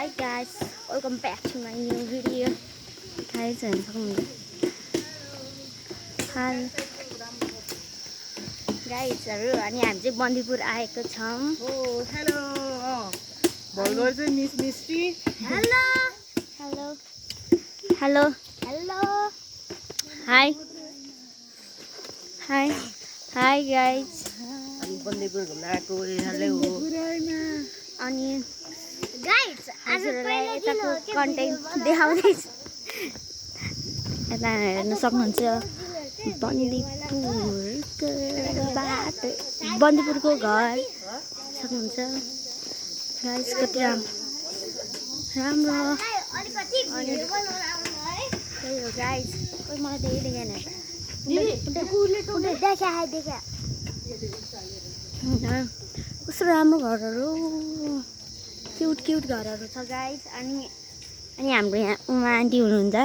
Hi guys, welcome back to my new video. Guys, and guys, अनि हामी चाहिँ बन्दीपुर आएको छौं. Oh, hello. Burger चाहिँ मिस मिस्टी. Hello. Hello. Hello. Hello. Hi. Hi. Hi guys. अनि बन्दीपुर घुम्न आएको. हेलो. अनि गाइस हजुरलाई यताको कन्टेन्ट देखाउँदैछ. यता हेर्न सक्नुहुन्छ बन्दीपुरको घर सक्नुहुन्छ गाइस. कति राम्रो अनि त्यही हो गाइस. कोही मलाई त्यही देखेन कस्तो राम्रो घरहरू, क्युट क्युट घरहरू छ गाइस. अनि हाम्रो यहाँ उमा आन्टी हुनुहुन्छ.